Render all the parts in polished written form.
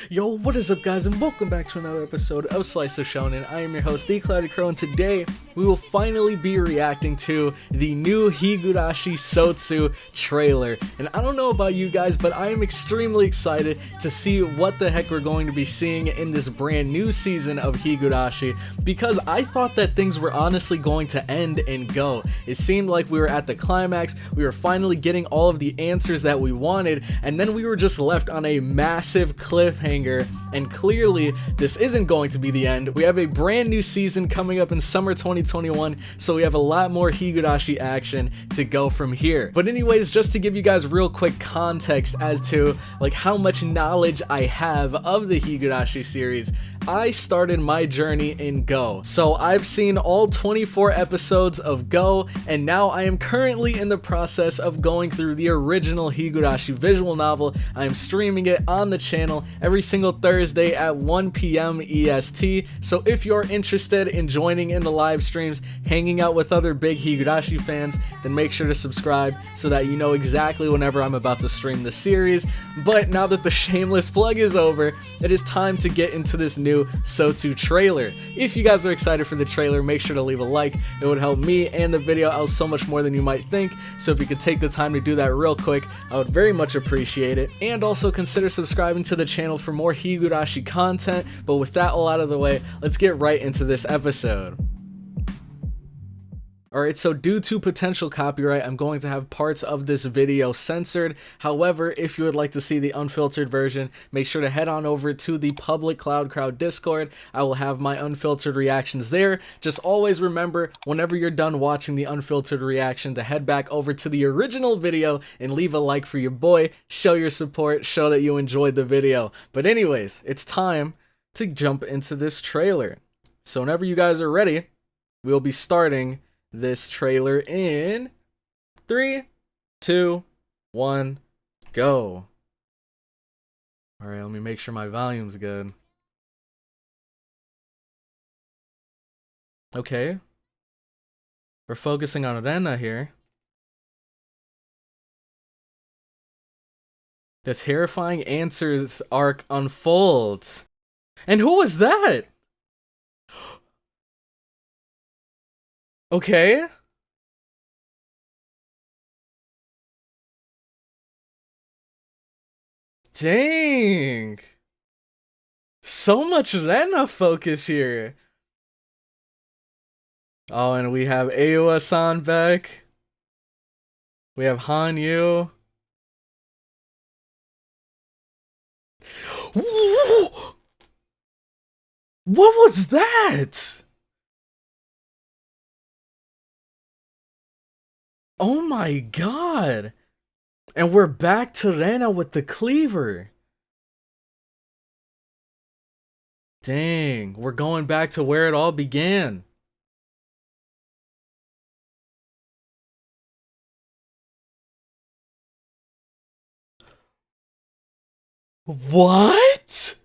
Yo, what is up guys, and welcome back to another episode of Slice of Shonen. I am your host, the Clouded Crow, and today we will finally be reacting to the new Higurashi SOTSU trailer. And I don't know about you guys, but I am extremely excited to see what the heck we're going to be seeing in this brand new season of Higurashi, because I thought that things were honestly going to end and go. It seemed like we were at the climax, we were finally getting all of the answers that we wanted, and then we were just left on a massive cliffhanger, and clearly this isn't going to be the end. We have a brand new season coming up in summer 2021, so we have a lot more Higurashi action to go from here. But anyways, just to give you guys real quick context as to like how much knowledge I have of the Higurashi series, I started my journey in Go. So I've seen all 24 episodes of Go, and now I am currently in the process of going through the original Higurashi visual novel. I am streaming it on the channel every single Thursday at 1 p.m. EST. So if you're interested in joining in the live streams, hanging out with other big Higurashi fans, then make sure to subscribe so that you know exactly whenever I'm about to stream the series. But now that the shameless plug is over, it is time to get into this new SOTSU trailer. If you guys are excited for the trailer, make sure to leave a like. It would help me and the video out so much more than you might think. So if you could take the time to do that real quick, I would very much appreciate it. And also consider subscribing to the channel for more Higurashi content. But with that all out of the way, let's get right into this episode. Alright, so due to potential copyright, I'm going to have parts of this video censored. However, if you would like to see the unfiltered version, make sure to head on over to the public Cloud Crowd Discord. I will have my unfiltered reactions there. Just always remember, whenever you're done watching the unfiltered reaction, to head back over to the original video and leave a like for your boy. Show your support, show that you enjoyed the video. But anyways, it's time to jump into this trailer. So whenever you guys are ready, we'll be starting this trailer in 3, 2, 1, go. Alright, let me make sure my volume's good. Okay. We're focusing on Rena here. The terrifying answers arc unfolds. And who was that? Okay. Dang. So much Rena focus here. Oh, and we have Aowa-san back. We have Hanyu. What was that? Oh my god! And we're back to Rena with the cleaver. Dang, we're going back to where it all began. What?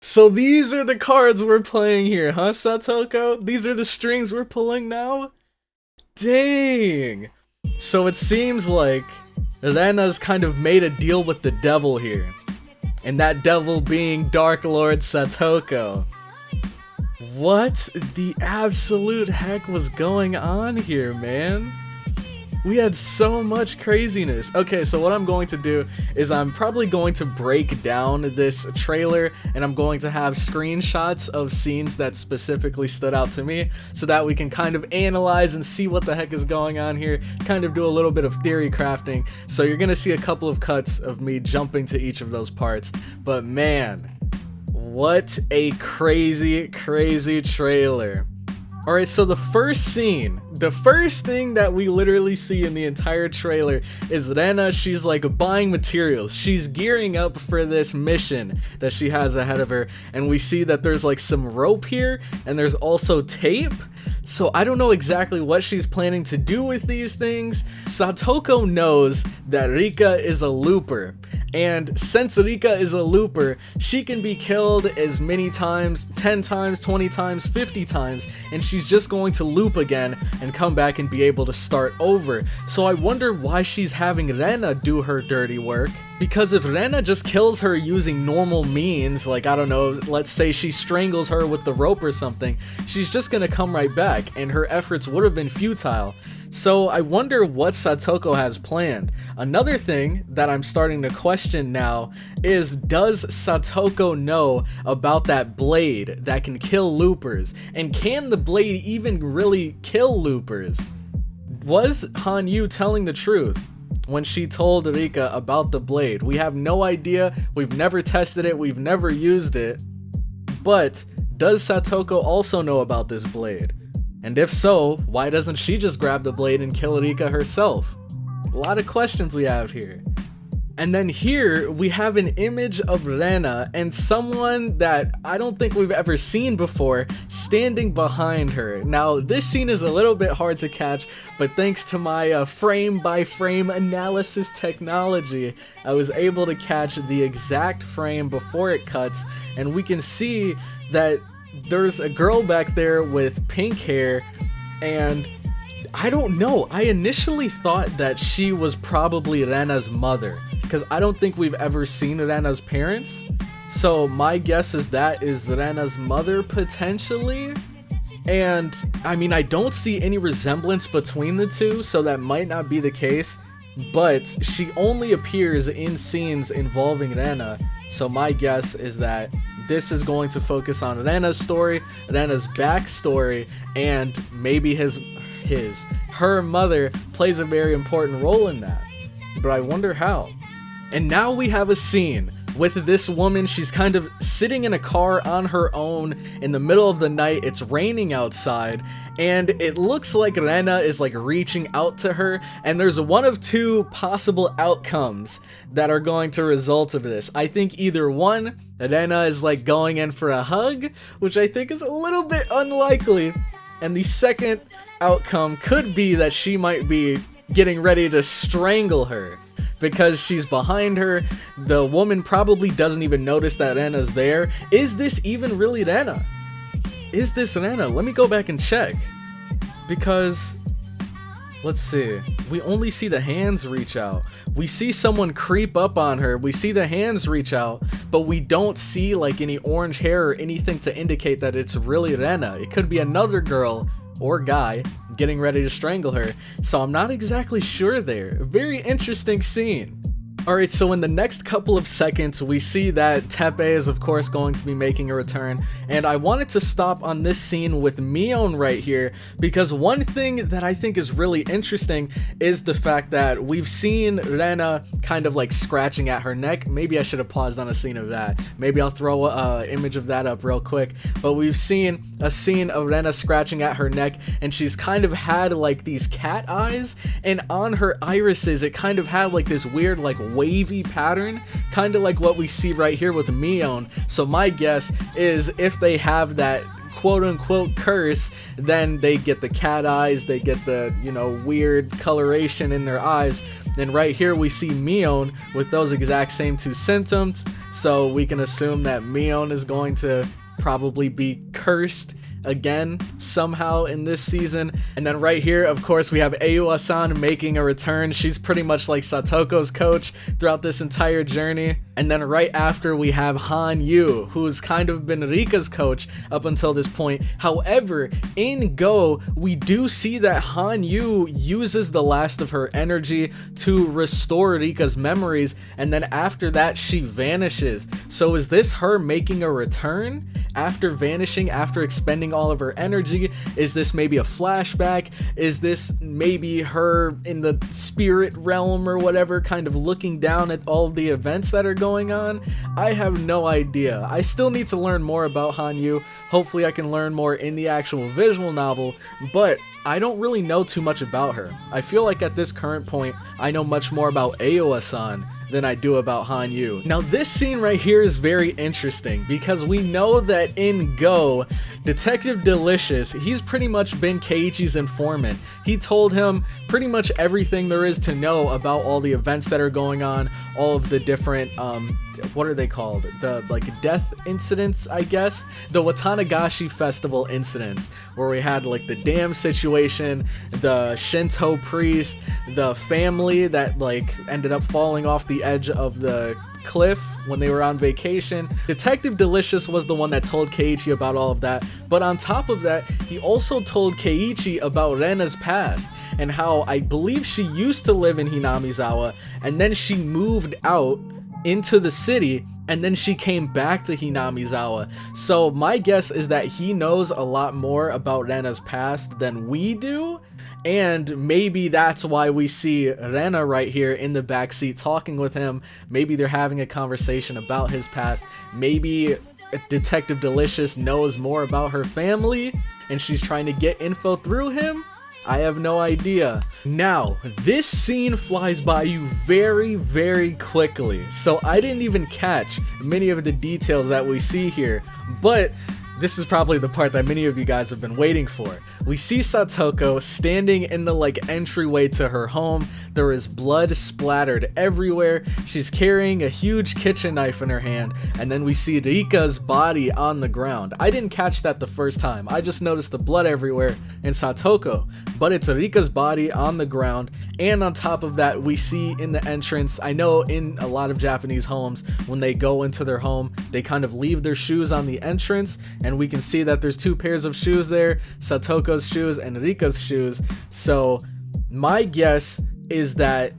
So these are the cards we're playing here, huh, Satoko? These are the strings we're pulling now? Dang! So it seems like Rena's kind of made a deal with the devil here. And that devil being Dark Lord Satoko. What the absolute heck was going on here, man? We had so much craziness. Okay, so what I'm going to do is I'm probably going to break down this trailer, and I'm going to have screenshots of scenes that specifically stood out to me so that we can kind of analyze and see what the heck is going on here, kind of do a little bit of theory crafting. So you're gonna see a couple of cuts of me jumping to each of those parts. But man, what a crazy trailer. Alright, so the first scene, the first thing that we literally see in the entire trailer is Rena. She's like buying materials. She's gearing up for this mission that she has ahead of her. And we see that there's like some rope here, and there's also tape. So I don't know exactly what she's planning to do with these things. Satoko knows that Rika is a looper. And since Rika is a looper, she can be killed as many times, 10 times, 20 times, 50 times, and she's just going to loop again and come back and be able to start over. So I wonder why she's having Rena do her dirty work. Because if Rena just kills her using normal means, like, I don't know, let's say she strangles her with the rope or something, she's just gonna come right back, and her efforts would have been futile. So I wonder what Satoko has planned. Another thing that I'm starting to question now is, does Satoko know about that blade that can kill loopers? And can the blade even really kill loopers? Was Hanyu telling the truth when she told Rika about the blade? We have no idea, we've never tested it, we've never used it, but does Satoko also know about this blade? And if so, why doesn't she just grab the blade and kill Rika herself? A lot of questions we have here. And then here we have an image of Rena and someone that I don't think we've ever seen before standing behind her. Now this scene is a little bit hard to catch, but thanks to my frame by frame analysis technology, I was able to catch the exact frame before it cuts, and we can see that there's a girl back there with pink hair, and I don't know, I initially thought that she was probably Rena's mother, because I don't think we've ever seen Rena's parents. So my guess is that is Rena's mother, potentially. And I mean, I don't see any resemblance between the two, so that might not be the case. But she only appears in scenes involving Rena, so my guess is that this is going to focus on Rena's story, Rena's backstory, and maybe her mother plays a very important role in that. But I wonder how. And now we have a scene with this woman. She's kind of sitting in a car on her own in the middle of the night. It's raining outside, and it looks like Rena is like reaching out to her, and there's one of two possible outcomes that are going to result of this. I think either one, Rena is like going in for a hug, which I think is a little bit unlikely, and the second outcome could be that she might be getting ready to strangle her. Because she's behind her, the woman probably doesn't even notice that Rena's there. Is this even really Rena? Is this Rena? Let me go back and check. Because, let's see, we only see the hands reach out. We see someone creep up on her, we see the hands reach out, but we don't see like any orange hair or anything to indicate that it's really Rena. It could be another girl or guy getting ready to strangle her, so I'm not exactly sure there. Very interesting scene. Alright, so in the next couple of seconds, we see that Tepe is of course going to be making a return, and I wanted to stop on this scene with Mion right here, because one thing that I think is really interesting is the fact that we've seen Rena kind of like scratching at her neck. Maybe I should have paused on a scene of that. Maybe I'll throw an image of that up real quick, but we've seen a scene of Rena scratching at her neck, and she's kind of had like these cat eyes, and on her irises it kind of had like this weird like wavy pattern, kind of like what we see right here with Mion. So my guess is if they have that quote-unquote curse, then they get the cat eyes, they get the, you know, weird coloration in their eyes. And right here we see Mion with those exact same two symptoms, so we can assume that Mion is going to probably be cursed again somehow in this season. And then right here, of course, we have Ayuwa-san making a return. She's pretty much like Satoko's coach throughout this entire journey. And then right after, we have Hanyu, who's kind of been Rika's coach up until this point. However, in Go, we do see that Hanyu uses the last of her energy to restore Rika's memories, and then after that she vanishes. So is this her making a return after vanishing, after expending all of her energy? Is this maybe a flashback? Is this maybe her in the spirit realm or whatever, kind of looking down at all the events that are going on? I have no idea. I still need to learn more about Hanyu. Hopefully I can learn more in the actual visual novel, but I don't really know too much about her. I feel like at this current point, I know much more about Ayuwa-san than I do about Hanyu. Now this scene right here is very interesting because we know that in Go, Detective Delicious, he's pretty much been Keiichi's informant. He told him pretty much everything there is to know about all the events that are going on, all of the different, what are they called? The, like, death incidents, I guess? The Watanagashi Festival incidents, where we had, like, the dam situation, the Shinto priest, the family that, like, ended up falling off the the edge of the cliff when they were on vacation. Detective Delicious was the one that told Keiichi about all of that, but on top of that, he also told Keiichi about Rena's past and how I believe she used to live in Hinamizawa and then she moved out into the city and then she came back to Hinamizawa. So my guess is that he knows a lot more about Rena's past than we do, and maybe that's why we see Rena right here in the backseat talking with him. Maybe they're having a conversation about his past. Maybe Detective Delicious knows more about her family and she's trying to get info through him. I have no idea. Now, this scene flies by you very, very quickly, so I didn't even catch many of the details that we see here, but this is probably the part that many of you guys have been waiting for. We see Satoko standing in the entryway to her home. There is blood splattered everywhere. She's carrying a huge kitchen knife in her hand, and then we see Rika's body on the ground. I didn't catch that the first time. I just noticed the blood everywhere in Satoko, but it's Rika's body on the ground, and on top of that, we see in the entrance, I know in a lot of Japanese homes, when they go into their home, they kind of leave their shoes on the entrance, and we can see that there's two pairs of shoes there, Satoko's shoes and Rika's shoes. So my guess is that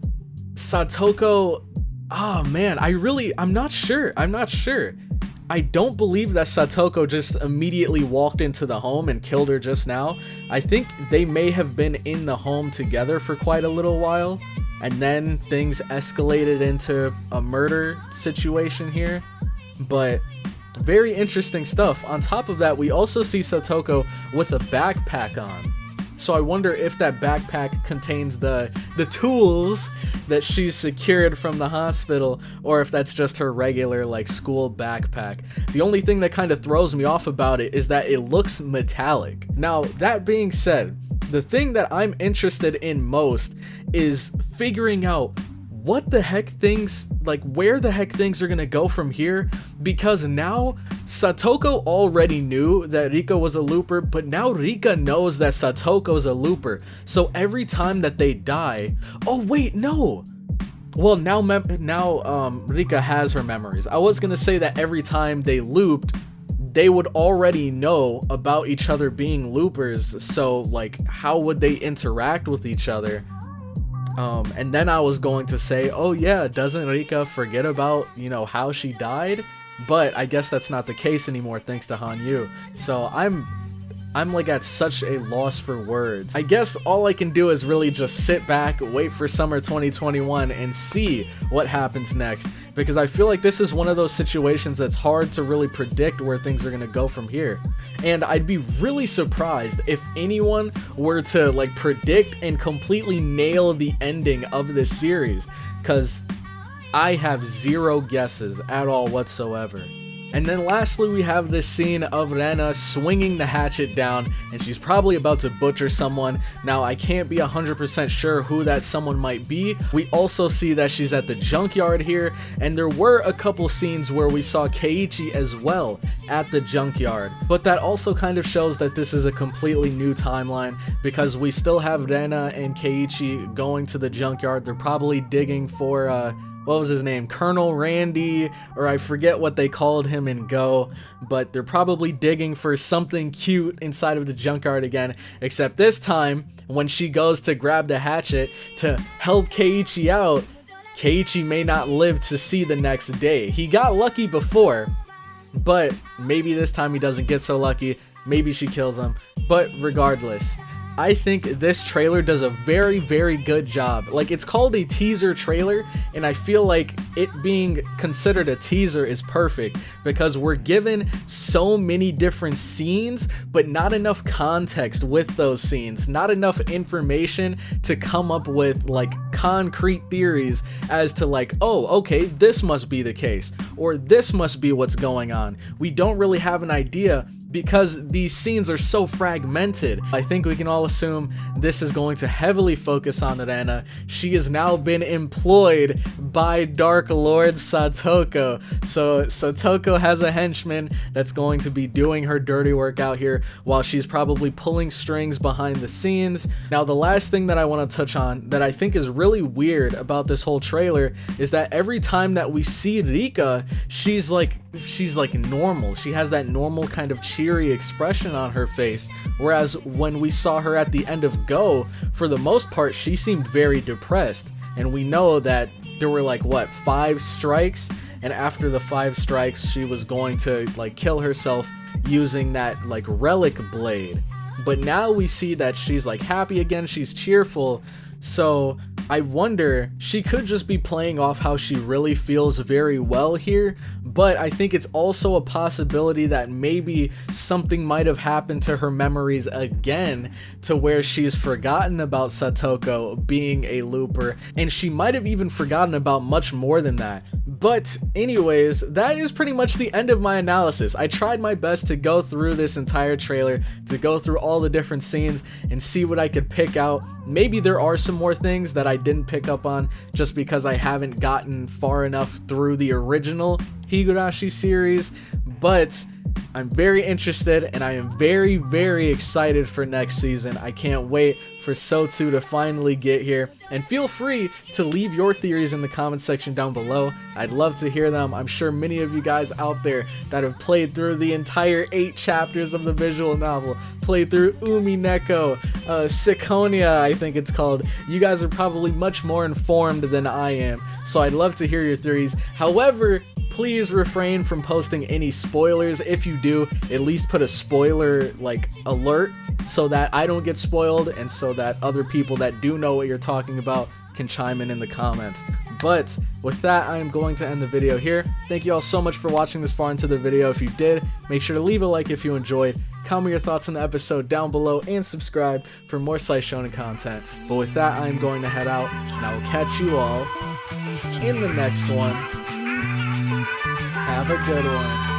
Satoko, oh man, I'm not sure. I don't believe that Satoko just immediately walked into the home and killed her just now. I think they may have been in the home together for quite a little while, and then things escalated into a murder situation here. But very interesting stuff. On top of that, we also see Satoko with a backpack on. So I wonder if that backpack contains the tools that she's secured from the hospital, or if that's just her regular school backpack. The only thing that kind of throws me off about it is that it looks metallic. Now, that being said, the thing that I'm interested in most is figuring out what the heck things, where the heck things are gonna go from here, because now Satoko already knew that Rika was a looper, but now Rika knows that Satoko's a looper. So every time that they die, oh wait, no. Well, now Rika has her memories. I was gonna say that every time they looped, they would already know about each other being loopers, so how would they interact with each other? And then I was going to say, oh yeah, doesn't Rika forget about, how she died? But I guess that's not the case anymore thanks to Hanyu. So I'm at such a loss for words. I guess all I can do is really just sit back, wait for summer 2021 and see what happens next, because I feel like this is one of those situations that's hard to really predict where things are gonna go from here. And I'd be really surprised if anyone were to predict and completely nail the ending of this series, because I have zero guesses at all whatsoever. And then lastly, we have this scene of Rena swinging the hatchet down, and she's probably about to butcher someone. Now, I can't be 100% sure who that someone might be. We also see that she's at the junkyard here, and there were a couple scenes where we saw Keiichi as well at the junkyard. But that also kind of shows that this is a completely new timeline, because we still have Rena and Keiichi going to the junkyard. They're probably digging for, what was his name? Colonel Randy, or I forget what they called him in Go, but they're probably digging for something cute inside of the junkyard again, except this time, when she goes to grab the hatchet to help Keiichi out, Keiichi may not live to see the next day. He got lucky before, but maybe this time he doesn't get so lucky. Maybe she kills him, but regardless, I think this trailer does a very, very good job. It's called a teaser trailer, and I feel like it being considered a teaser is perfect, because we're given so many different scenes, but not enough context with those scenes, not enough information to come up with concrete theories as to oh, okay, this must be the case, or this must be what's going on. We don't really have an idea because these scenes are so fragmented. I think we can all assume this is going to heavily focus on Rena. She has now been employed by Dark Lord Satoko. So Satoko has a henchman that's going to be doing her dirty work out here while she's probably pulling strings behind the scenes. Now, the last thing that I want to touch on that I think is really weird about this whole trailer is that every time that we see Rika, she's like normal. She has that normal kind of cheery expression on her face, whereas when we saw her at the end of Go, for the most part she seemed very depressed. And we know that there were like, what, 5 strikes, and after the 5 strikes she was going to like kill herself using that like relic blade. But now we see that she's like happy again, she's cheerful. So I wonder, she could just be playing off how she really feels very well here, but I think it's also a possibility that maybe something might have happened to her memories again, to where she's forgotten about Satoko being a looper, and she might have even forgotten about much more than that. But anyways, that is pretty much the end of my analysis. I tried my best to go through this entire trailer, to go through all the different scenes and see what I could pick out. Maybe there are some more things that I didn't pick up on just because I haven't gotten far enough through the original Higurashi series, but I'm very interested and I am very, very excited for next season. I can't wait for SOTSU to finally get here, and feel free to leave your theories in the comment section down below. I'd love to hear them. I'm sure many of you guys out there that have played through the entire 8 chapters of the visual novel, played through Umineko, Syconia, I think it's called, you guys are probably much more informed than I am, so I'd love to hear your theories. However, please refrain from posting any spoilers. If you do, at least put a spoiler like alert so that I don't get spoiled and so that other people that do know what you're talking about can chime in the comments. But with that, I am going to end the video here. Thank you all so much for watching this far into the video. If you did, make sure to leave a like if you enjoyed, comment your thoughts on the episode down below, and subscribe for more Slice Shonen content. But with that, I am going to head out, and I will catch you all in the next one. Have a good one.